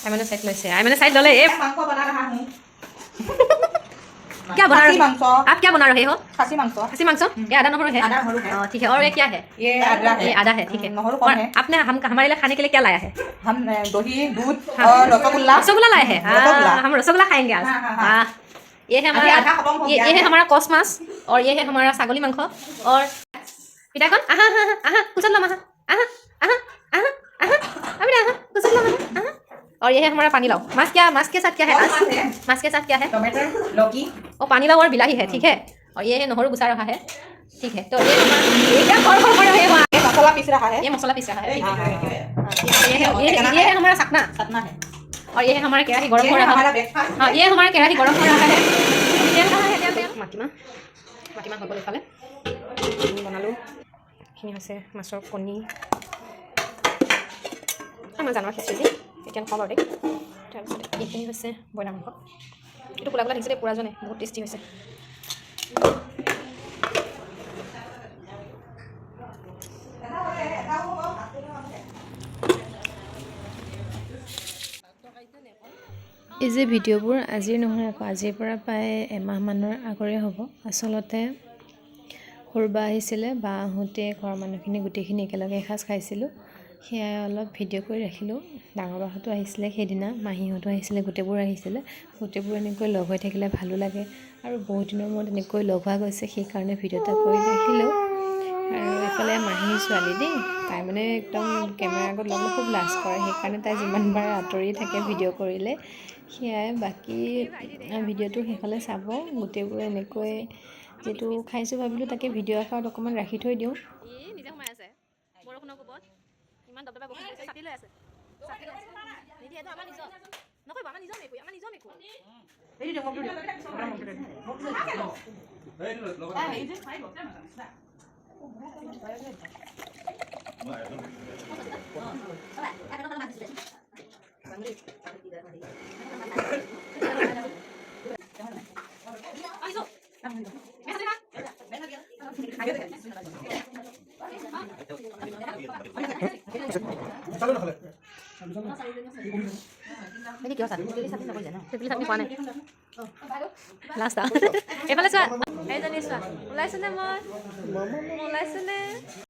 मैंने साइड लैसे मैंने साइड लले ए मांस बना रहा हूँ। क्या बना रहे मांस हो आप क्या बना रहे हो खासी मांस खसी मांस ये आधा नहर है आधा नहर है ठीक है और ये क्या है ये आधा है ये आधा है ठीक है नहर कौन है आपने हम हमारे लिए खाने के लिए क्या लाया है हम दही दूध और रसगुल्ला रसगुल्ला लाए हैं हम रसगुल्ला खाएंगे आज हाँ। ये है हमारा आधा खत्म हो ये गया है है। हमारा कस मास और ये है हमारा ছাগলী মাংস और पिता कौन आहा आहा आहा कुछ लो आहा आहा आहा आहा आहा अबे आहा कुछ लो आहा और ये है हमारा पानी लाओ मास के साथ क्या है आज मास के साथ क्या है टमाटर लौकी और पानी लाओ और बिलाही है ठीक है और ये है नहर गुसा रहा है ठीक है तो ये क्या खड़ कर रहे हो ये मसाला पीस रहा है ये मसाला पीस रहा है ये ये है हमारा सपना सतना है और ये है हमारा कढ़ाई गरम हो रहा हमारा है ब्रेकफास्ट हाँ ये हमारा कढ़ाई गरम हो रहा है तेल कहाँ है तेल মাটিমাহ হৈ গ'ল ইফালে বনালোঁ এইখিনি হৈছে মাছৰ কণী আমাৰ জানুৱাৰ খিচিৰি এতিয়া নকওঁ বাৰু দেই তাৰপিছত এইখিনি হৈছে ব্ৰইলাৰ মাংস এইটো কোলা কোলা দেখিছিলে পুৰাজনে বহুত টেষ্টি হৈছে এই যে ভিডিঅ'বোৰ আজিৰ নহয় আকৌ আজিৰ পৰা প্ৰায় এমাহমানৰ আগৰে হ'ব আচলতে সৰুবা আহিছিলে বা আহোঁতে ঘৰৰ মানুহখিনি গোটেইখিনি একেলগে এসাঁজ খাইছিলোঁ সেয়াই অলপ ভিডিঅ' কৰি ৰাখিলোঁ ডাঙৰ বাহঁতো আহিছিলে সেইদিনা মাহীহঁতো আহিছিলে গোটেইবোৰ এনেকৈ লগ হৈ থাকিলে ভালো লাগে আৰু বহুত দিনৰ মূৰত এনেকৈ লগ হোৱা গৈছে সেইকাৰণে ভিডিঅ' এটা কৰি ৰাখিলোঁ আৰু এইফালে মাহীৰ ছোৱালী দেই তাই মানে একদম কেমেৰাৰ আগত ল'বলৈ খুব লাজ কৰে সেইকাৰণে তাই যিমানবাৰ আঁতৰি থাকে ভিডিঅ' কৰিলে সেয়াই বাকী ভিডিঅ'টো সেইফালে চাব গোটেইবোৰ এনেকৈ যেটো খাইছোঁ ভাবিলোঁ তাকে ভিডিঅ' এখনত অকণমান ৰাখি থৈ দিওঁ নিজে সোমাই আছে বৰষুণৰ কোবত ইমান দবদবা বৰষুণ দিছে ছাতি লৈ আছে নিদিয়ে এইটো আমাৰ নিজৰ নকৰিব আমাৰ নিজৰ মেকুৰী এই যে মোক ini kios tapi কোৱা নাই লাষ্ট এইফালে চোৱা এইজনী চোৱা ওলাইছেনে মই ওলাইছেনে